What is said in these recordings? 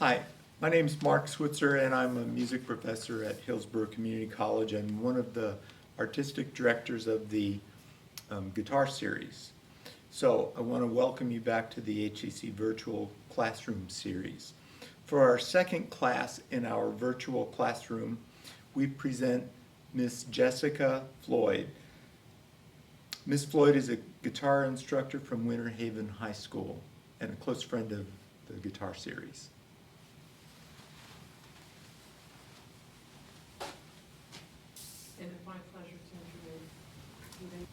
Hi, my name is Mark Switzer and I'm a music professor at Hillsborough Community College and one of the artistic directors of the Guitar Series. So I want to welcome you back to the HCC Virtual Classroom Series. For our second class in our virtual classroom, we present Miss Jessica Floyd. Miss Floyd is a guitar instructor from Winter Haven High School and a close friend of the Guitar Series. And it's my pleasure to introduce Stephen.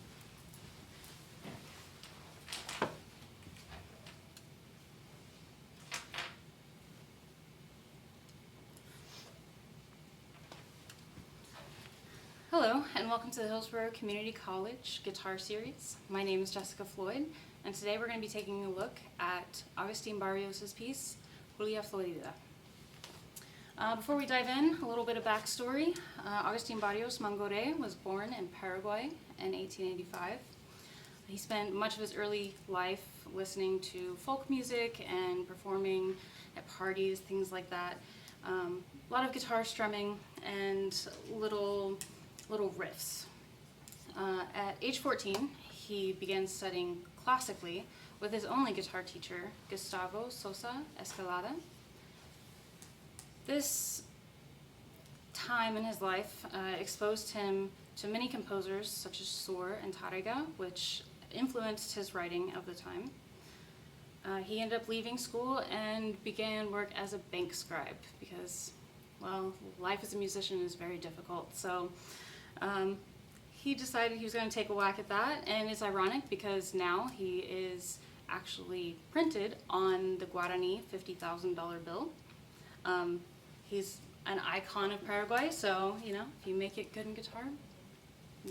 Hello, and welcome to the Hillsborough Community College Guitar Series. My name is Jessica Floyd, and today we're going to be taking a look at Agustin Barrios' piece, Julia Florida. Before we dive in, a little bit of backstory. Agustin Barrios Mangore was born in Paraguay in 1885. He spent much of his early life listening to folk music and performing at parties, things like that. A lot of guitar strumming and little riffs. At age 14, he began studying classically with his only guitar teacher, Gustavo Sosa Escalada. This time in his life exposed him to many composers such as Sor and Tárrega, which influenced his writing of the time. He ended up leaving school and began work as a bank scribe because, well, life as a musician is very difficult. So he decided he was going to take a whack at that, and it's ironic because now he is actually printed on the Guarani $50,000 bill. He's an icon of Paraguay, so, you know, if you make it good in guitar,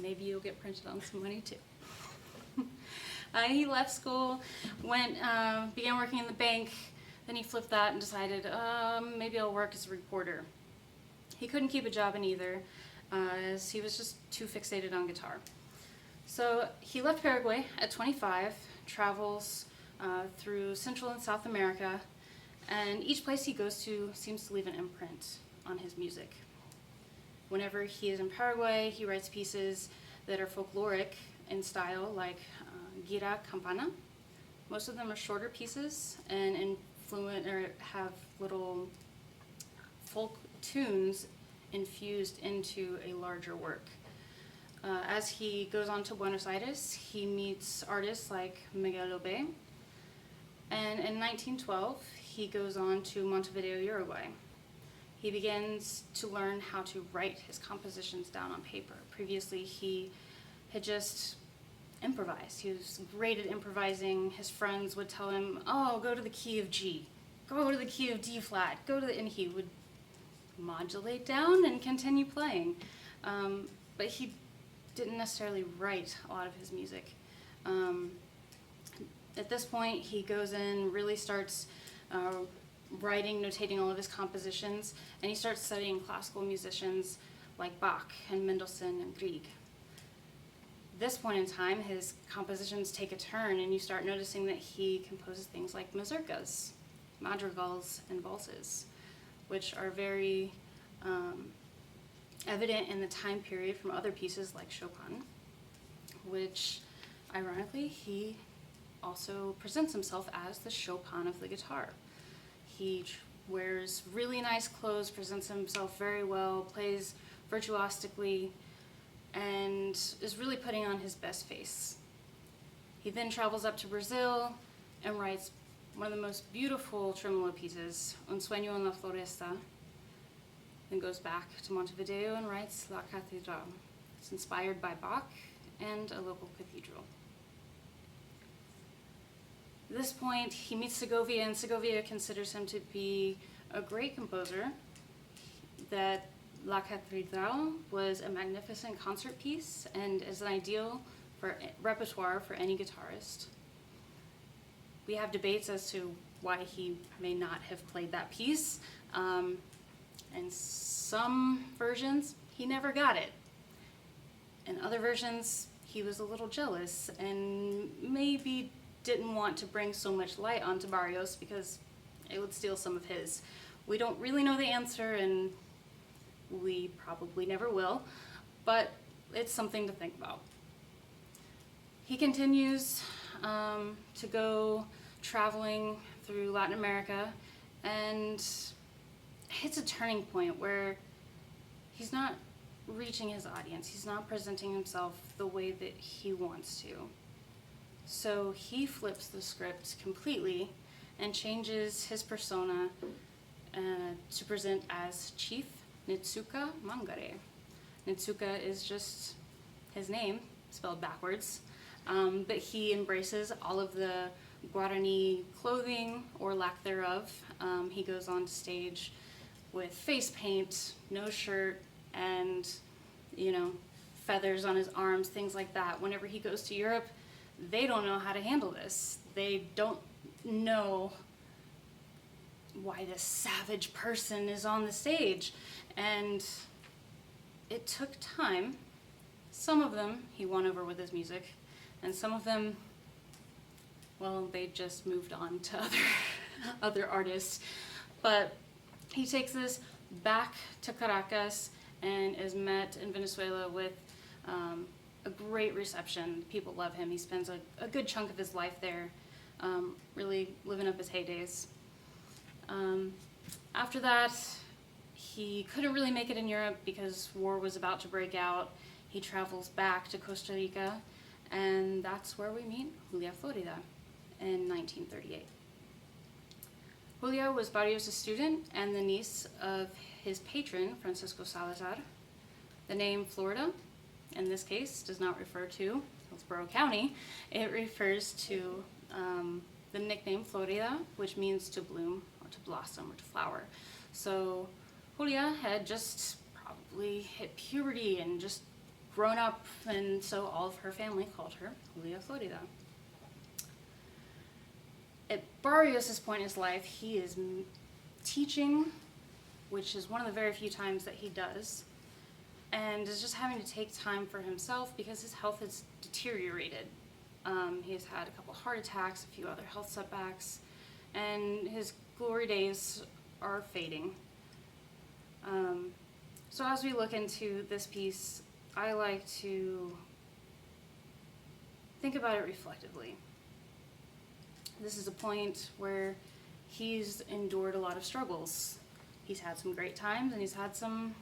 maybe you'll get printed on some money too. He left school, began working in the bank, then he flipped that and decided, maybe I'll work as a reporter. He couldn't keep a job in either, as he was just too fixated on guitar. So he left Paraguay at 25, travels through Central and South America, and each place he goes to seems to leave an imprint on his music. Whenever he is in Paraguay, he writes pieces that are folkloric in style, like Gira Campana. Most of them are shorter pieces and have little folk tunes infused into a larger work. As he goes on to Buenos Aires, he meets artists like Miguel Lobé, and in 1912, he goes on to Montevideo, Uruguay. He begins to learn how to write his compositions down on paper. Previously, he had just improvised. He was great at improvising. His friends would tell him, oh, go to the key of G, go to the key of D flat, and he would modulate down and continue playing. But he didn't necessarily write a lot of his music. At this point, he goes in, really starts writing, notating all of his compositions, and he starts studying classical musicians like Bach and Mendelssohn and Grieg. This point in time, his compositions take a turn, and you start noticing that he composes things like mazurkas, madrigals, and valses, which are very evident in the time period from other pieces like Chopin, which, ironically, he also presents himself as the Chopin of the guitar. He wears really nice clothes, presents himself very well, plays virtuosically, and is really putting on his best face. He then travels up to Brazil and writes one of the most beautiful tremolo pieces, Un Sueño en la Floresta, then goes back to Montevideo and writes La Catedral. It's inspired by Bach and a local cathedral. At this point, he meets Segovia, and Segovia considers him to be a great composer, that La Catedral was a magnificent concert piece and is an ideal repertoire for any guitarist. We have debates as to why he may not have played that piece. In some versions, he never got it. In other versions, he was a little jealous and maybe didn't want to bring so much light onto Barrios because it would steal some of his. We don't really know the answer, and we probably never will, but it's something to think about. He continues to go traveling through Latin America and hits a turning point where he's not reaching his audience. He's not presenting himself the way that he wants to. So he flips the script completely and changes his persona to present as Chief Nitsuka Mangare. Nitsuka is just his name, spelled backwards, but he embraces all of the Guarani clothing, or lack thereof. He goes on stage with face paint, no shirt, and, feathers on his arms, things like that. Whenever he goes to Europe, they don't know how to handle this. They don't know why this savage person is on the stage. And it took time. Some of them he won over with his music, and some of them, well, they just moved on to other artists. But he takes this back to Caracas and is met in Venezuela with a great reception. People love him. He spends a good chunk of his life there, really living up his heydays. After that, he couldn't really make it in Europe because war was about to break out. He travels back to Costa Rica, and that's where we meet Julia Florida in 1938. Julia was Barrios' student and the niece of his patron, Francisco Salazar. The name Florida, in this case, does not refer to Hillsborough County. It refers to the nickname Florida, which means to bloom or to blossom or to flower. So Julia had just probably hit puberty and just grown up, and so all of her family called her Julia Florida. At Barrios' point in his life, he is teaching, which is one of the very few times that he does, and is just having to take time for himself because his health has deteriorated. He has had a couple heart attacks, a few other health setbacks, and his glory days are fading. So as we look into this piece, I like to think about it reflectively. This is a point where he's endured a lot of struggles. He's had some great times and he's had some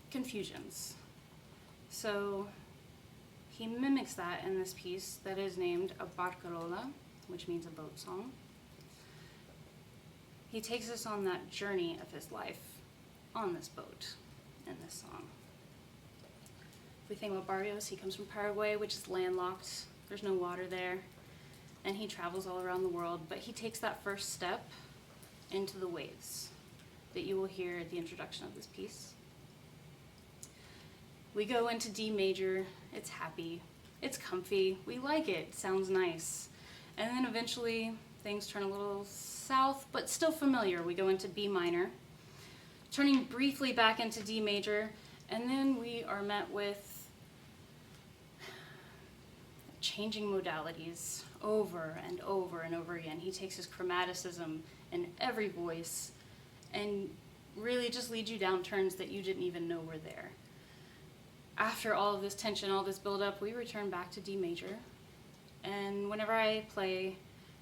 confusions. So he mimics that in this piece that is named a barcarola, which means a boat song. He takes us on that journey of his life on this boat in this song. If we think about Barrios, he comes from Paraguay, which is landlocked. There's no water there. And he travels all around the world, but he takes that first step into the waves that you will hear at the introduction of this piece. We go into D major, it's happy, it's comfy, we like it, sounds nice. And then eventually things turn a little south, but still familiar. We go into B minor, turning briefly back into D major, and then we are met with changing modalities over and over and over again. He takes his chromaticism in every voice and really just leads you down turns that you didn't even know were there. After all of this tension, all this buildup, we return back to D major. And whenever I play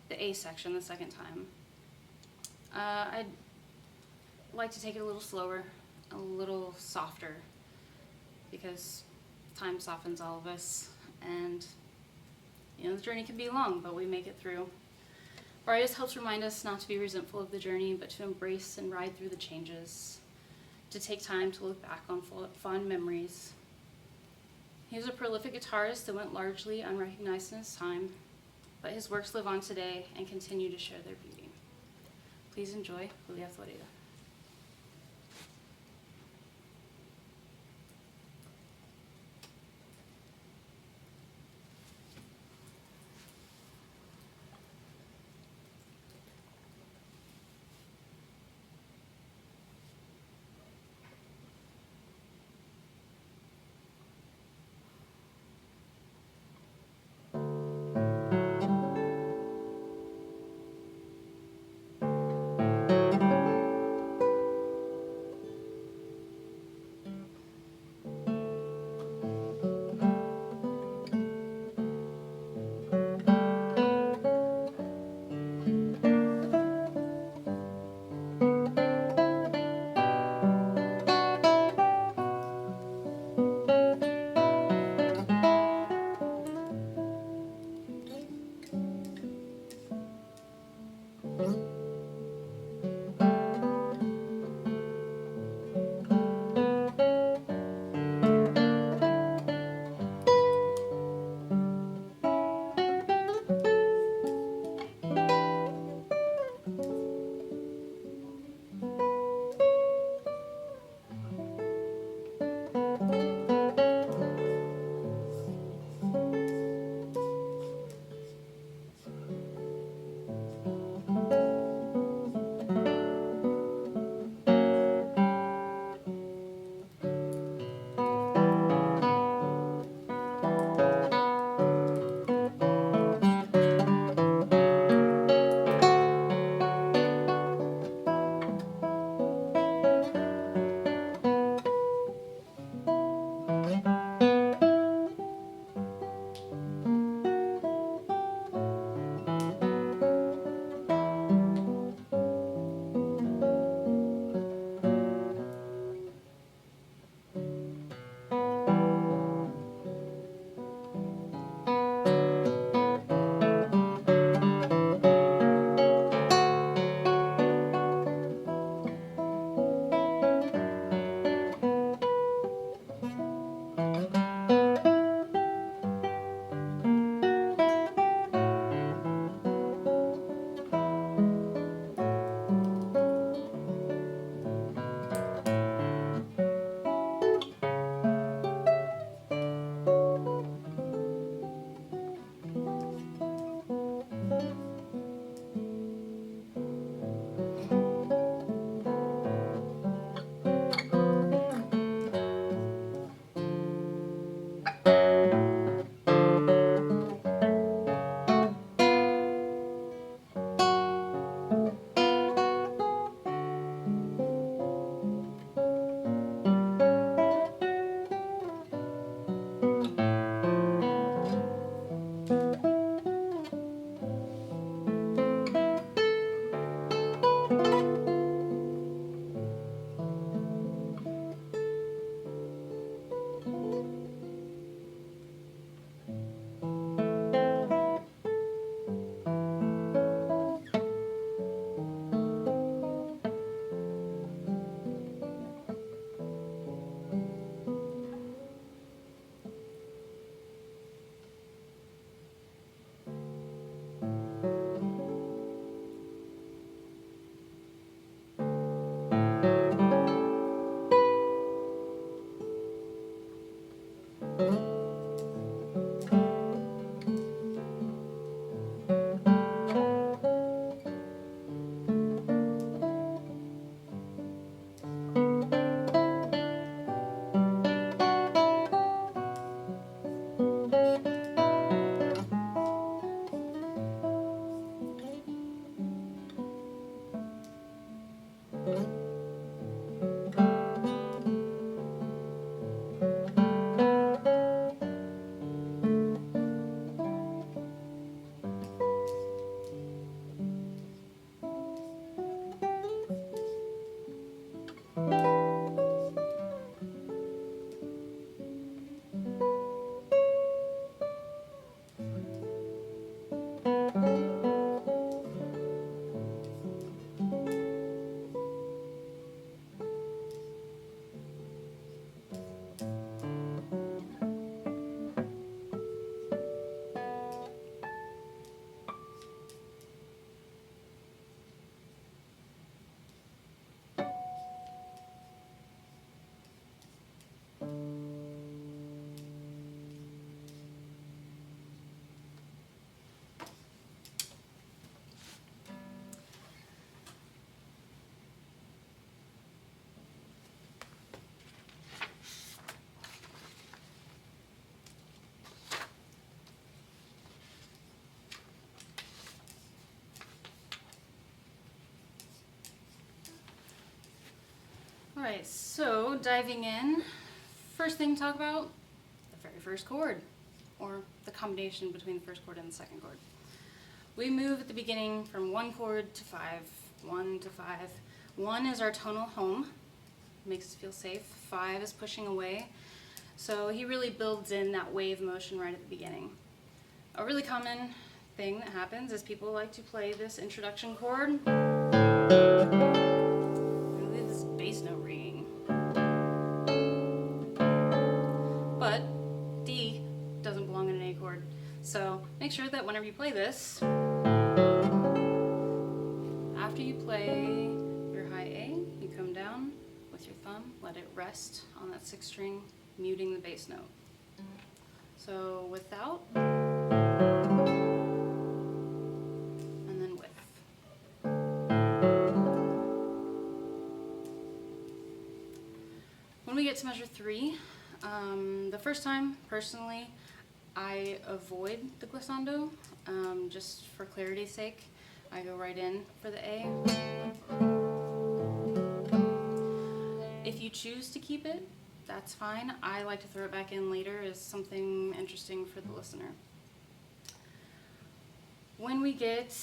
the A section the second time, I'd like to take it a little slower, a little softer, because time softens all of us, and the journey can be long, but we make it through. Barrios helps remind us not to be resentful of the journey, but to embrace and ride through the changes, to take time to look back on fond memories. He was a prolific guitarist that went largely unrecognized in his time, but his works live on today and continue to share their beauty. Please enjoy Julia Florida. Alright, so diving in, first thing to talk about, the very first chord, or the combination between the first chord and the second chord. We move at the beginning from 1 chord to 5, 1 to 5. 1 is our tonal home, makes us feel safe. 5 is pushing away. So he really builds in that wave motion right at the beginning. A really common thing that happens is people like to play this introduction chord. And leave this bass note ringing. But D doesn't belong in an A chord. So make sure that whenever you play this, after you play your high A, you come down with your thumb, let it rest on that 6th string, muting the bass note. So without, and then with. When we get to measure 3, the first time, personally, I avoid the glissando, just for clarity's sake. I go right in for the A. If you choose to keep it, that's fine. I like to throw it back in later as something interesting for the listener. When we get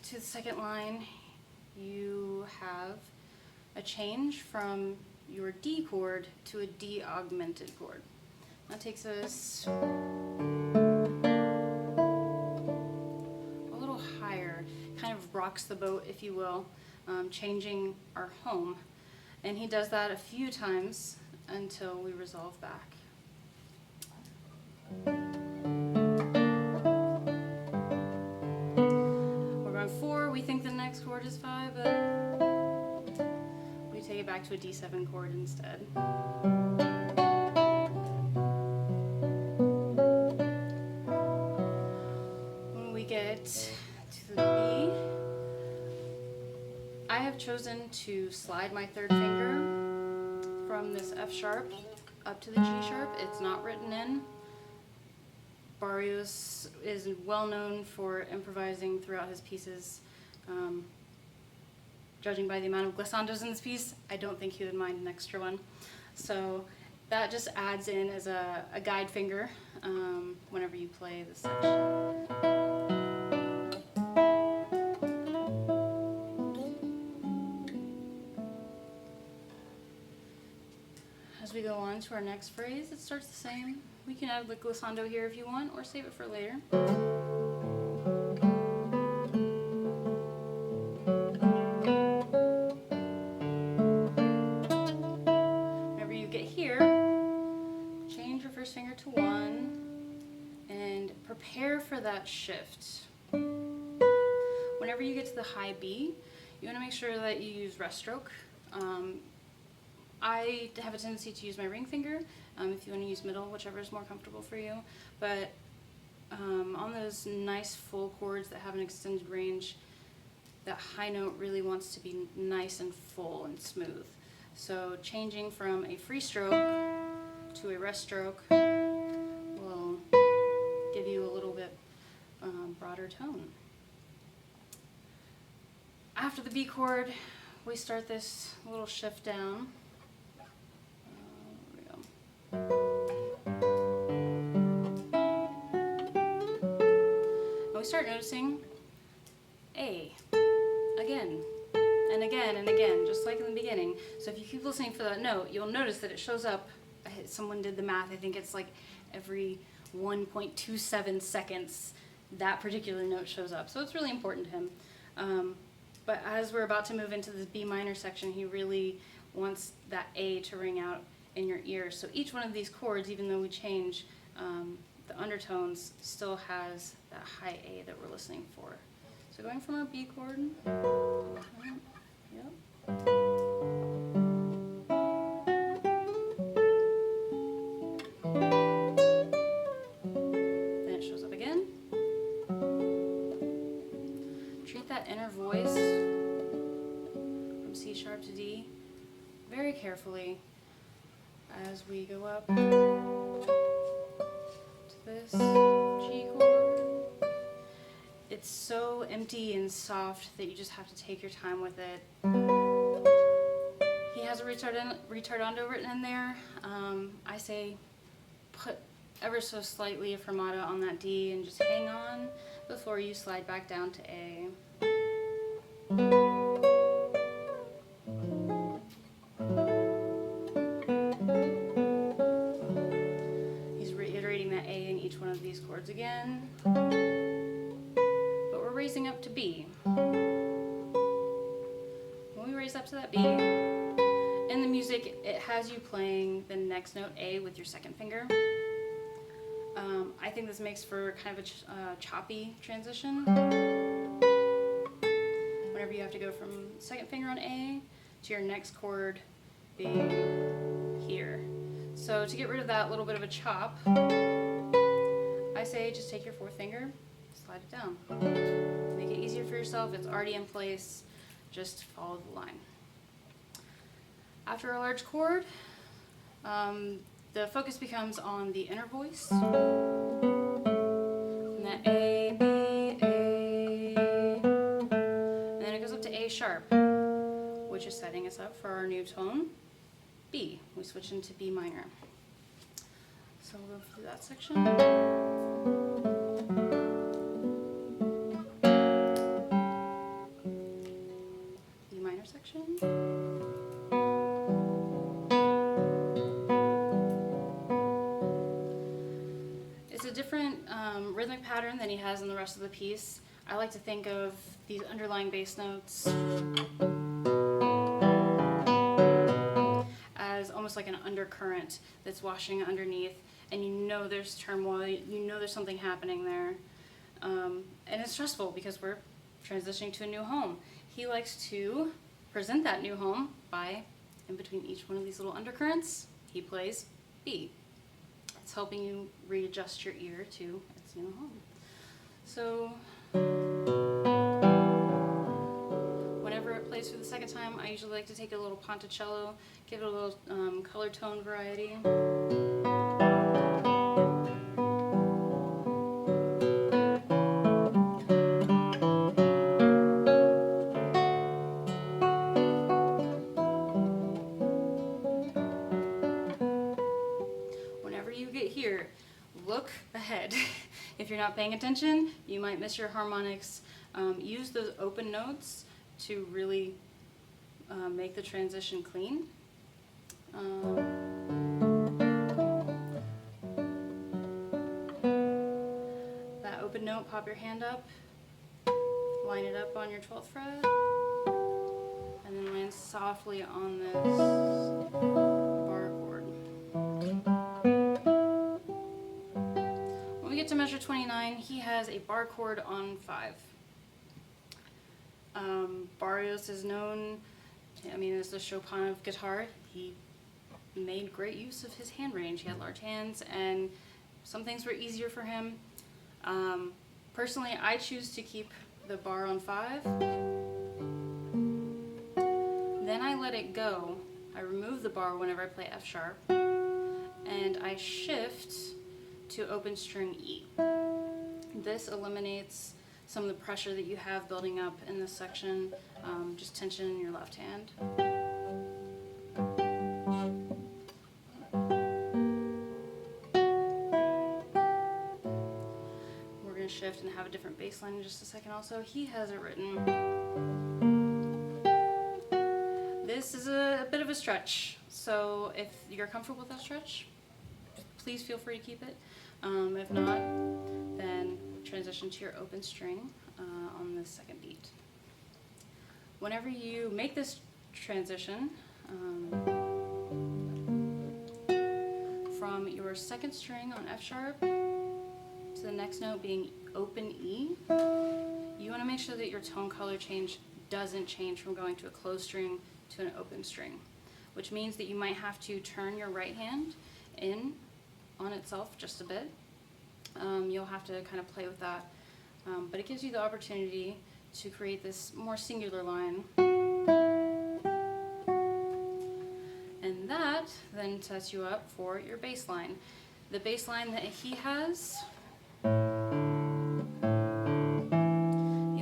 to the second line, you have a change from your D chord to a D augmented chord. That takes us a little higher, kind of rocks the boat, if you will, changing our home. And he does that a few times until we resolve back. We're going 4, we think the next chord is 5, but we take it back to a D7 chord instead. When we get to the B, I have chosen to slide my 3rd finger from this F sharp up to the G sharp. It's not written in. Barrios is well known for improvising throughout his pieces. Judging by the amount of glissandos in this piece, I don't think he would mind an extra one. So that just adds in as a guide finger whenever you play this section. As we go on to our next phrase, it starts the same. We can add the glissando here if you want, or save it for later. Whenever you get here, change your first finger to 1 and prepare for that shift. Whenever you get to the high B, you want to make sure that you use rest stroke. I have a tendency to use my ring finger, if you want to use middle, whichever is more comfortable for you. But on those nice full chords that have an extended range, that high note really wants to be nice and full and smooth. So changing from a free stroke to a rest stroke will give you a little bit broader tone. After the B chord, we start this little shift down. And we start noticing A again and again and again, just like in the beginning. So if you keep listening for that note, you'll notice that it shows up. Someone did the math. I think it's like every 1.27 seconds that particular note shows up. So it's really important to him. But as we're about to move into this B minor section, he really wants that A to ring out in your ear. So each one of these chords, even though we change the undertones, still has that high A that we're listening for. So going from our B chord, yep. Then it shows up again. Treat that inner voice from C sharp to D very carefully as we go up to this G chord. It's so empty and soft that you just have to take your time with it. He has a retardando written in there. I say put ever so slightly a fermata on that D and just hang on before you slide back down to A. He's reiterating that A in each one of these chords again, but we're raising up to B. When we raise up to that B, in the music it has you playing the next note A with your second finger. I think this makes for kind of a choppy transition. Whenever you have to go from second finger on A to your next chord being here. So to get rid of that little bit of a chop, I say just take your fourth finger, slide it down. Make it easier for yourself. It's already in place. Just follow the line. After a large chord, the focus becomes on the inner voice. And that A, B, A. And then it goes up to A sharp, which is setting us up for our new tone, B. We switch into B minor. So we'll go through that section. B minor section. It's a different rhythmic pattern than he has in the rest of the piece. I like to think of these underlying bass notes as almost like an undercurrent that's washing underneath, and you know there's turmoil, you know there's something happening there. And it's stressful because we're transitioning to a new home. He likes to present that new home by, in between each one of these little undercurrents, he plays B. It's helping you readjust your ear to its new home. So whenever it plays for the second time, I usually like to take a little ponticello, give it a little color tone variety. Whenever you get here, look ahead. If you're not paying attention, you might miss your harmonics. Use those open notes to really make the transition clean. That open note, pop your hand up, line it up on your 12th fret, and then land softly on this bar chord. When we get to measure 29, he has a bar chord on 5. Barrios is known, as the Chopin of guitar. He made great use of his hand range. He had large hands, and some things were easier for him. Personally, I choose to keep the bar on 5. Then I let it go. I remove the bar whenever I play F sharp, and I shift to open string E. This eliminates some of the pressure that you have building up in this section, just tension in your left hand. We're going to shift and have a different bass line in just a second also. He has it written. This is a bit of a stretch, so if you're comfortable with that stretch, please feel free to keep it. If not, then transition to your open string on the second beat. Whenever you make this transition from your second string on F sharp to the next note being open E, you want to make sure that your tone color change doesn't change from going to a closed string to an open string, which means that you might have to turn your right hand in on itself just a bit. You'll have to kind of play with that, but it gives you the opportunity to create this more singular line. And that then sets you up for your bass line. The bass line that he has, he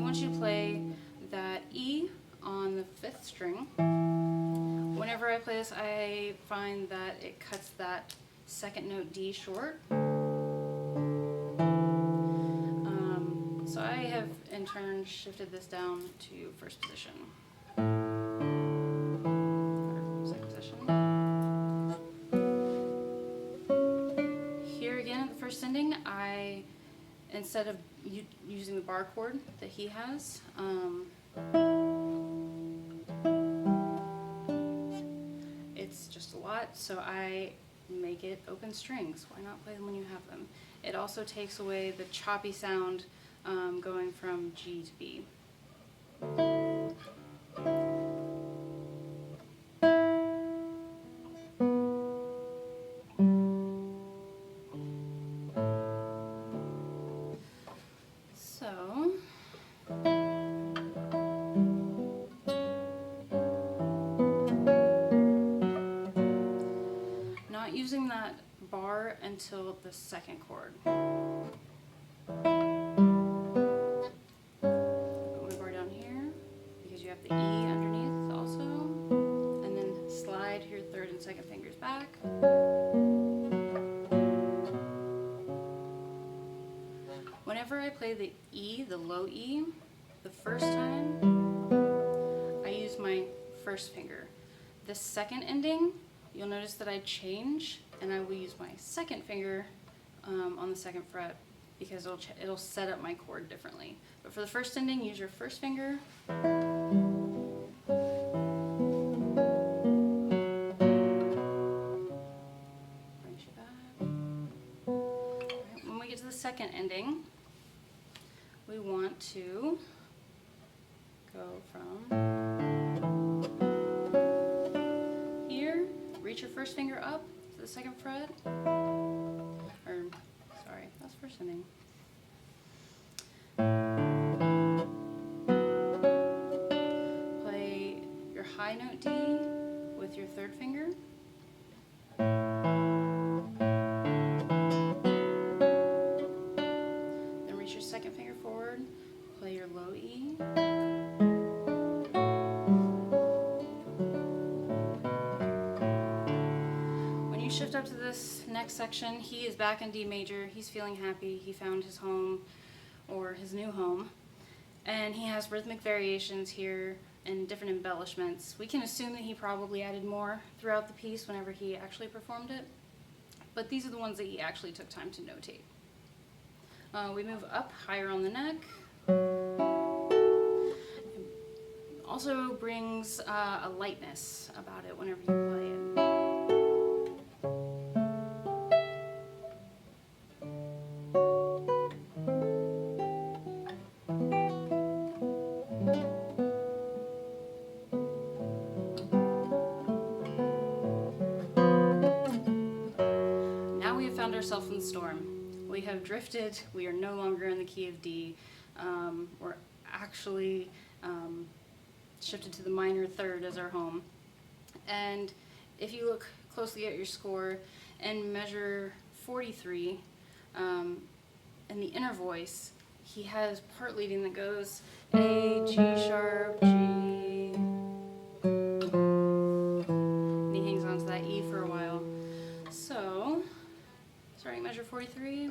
wants you to play that E on the 5th string. Whenever I play this, I find that it cuts that second note D short. So I have in turn shifted this down to first position. Or second position. Here again at the first ending, instead of using the bar chord that he has, it's just a lot, so I make it open strings. Why not play them when you have them? It also takes away the choppy sound going from G to B. So, not using that bar until the second chord. Put my bar down here because you have the E underneath also, and then slide your third and second fingers back. Whenever I play the E, the low E, the first time, I use my first finger. The second ending, you'll notice that I change, and I will use my second finger on the second fret because it'll set up my chord differently. But for the first ending, use your first finger. Brings you back. Alright, when we get to the second ending, we want to go from here, reach your first finger up to the second fret, or sorry, that's first ending. Play your high note D with your third finger. Then reach your second finger forward, play your low E. When you shift up to this next section, he is back in D major. He's feeling happy. He found his home, or his new home, and he has rhythmic variations here and different embellishments. We can assume that he probably added more throughout the piece whenever he actually performed it, but these are the ones that he actually took time to notate. We move up higher on the neck. Also brings a lightness about it whenever you play it. Now we have found ourselves in the storm. We have drifted. We are no longer in the key of D. We're actually shifted to the minor third as our home. And if you look closely at your score and measure 43, in the inner voice, he has part leading that goes A, G sharp, G. And he hangs on to that E for a while. So, starting measure 43.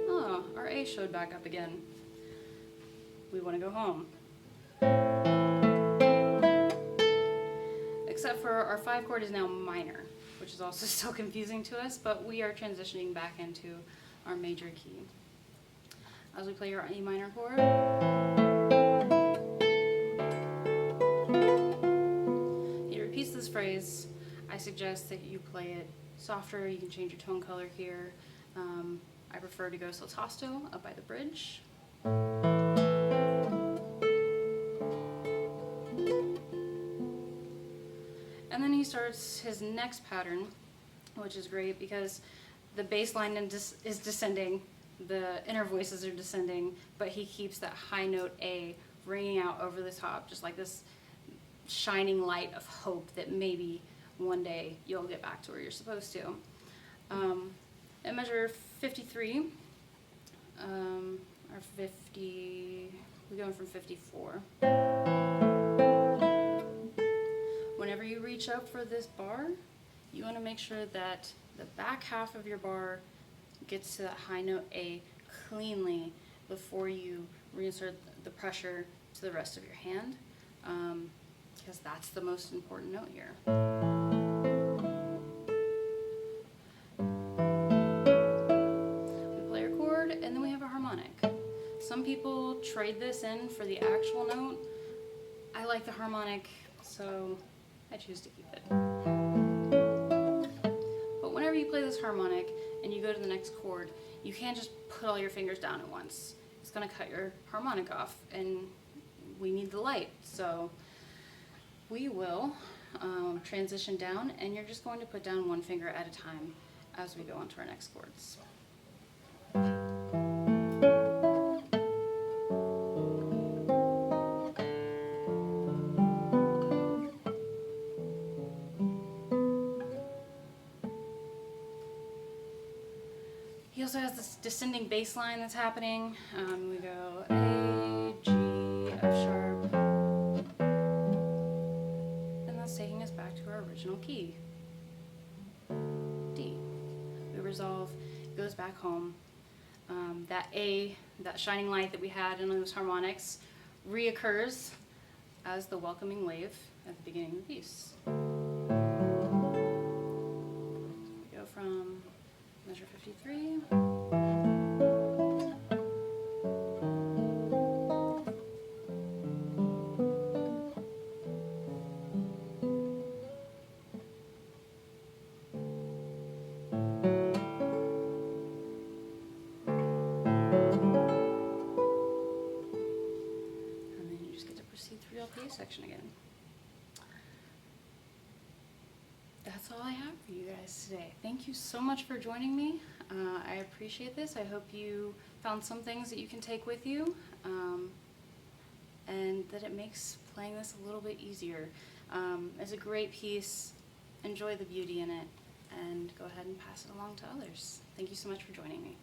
Oh, our A showed back up again. We want to go home. Except for our 5 chord is now minor, which is also still confusing to us, but we are transitioning back into our major key. As we play your E minor chord, he repeats this phrase. I suggest that you play it softer. You can change your tone color here. I prefer to go saltasto up by the bridge. And then he starts his next pattern, which is great because the bass line is descending, the inner voices are descending, but he keeps that high note A ringing out over the top, just like this shining light of hope that maybe one day you'll get back to where you're supposed to. At measure 53, or 50, we're going from 54. Whenever you reach up for this bar, you want to make sure that the back half of your bar gets to that high note A cleanly before you reinsert the pressure to the rest of your hand, because that's the most important note here. We play our chord, and then we have a harmonic. Some people trade this in for the actual note. I like the harmonic, so I choose to keep it. But whenever you play this harmonic and you go to the next chord, you can't just put all your fingers down at once. It's going to cut your harmonic off, and we need the light. So we will transition down, and you're just going to put down one finger at a time as we go on to our next chords. He also has this descending bass line that's happening. We go A, G, F sharp, and that's taking us back to our original key, D. We resolve, it goes back home. That A, that shining light that we had in those harmonics, reoccurs as the welcoming wave at the beginning of the piece. We go from measure 53. And then you just get to proceed through the LPA section again. That's all I have for you guys today. Thank you so much for joining me. I appreciate this. I hope you found some things that you can take with you, and that it makes playing this a little bit easier. It's a great piece. Enjoy the beauty in it, and go ahead and pass it along to others. Thank you so much for joining me.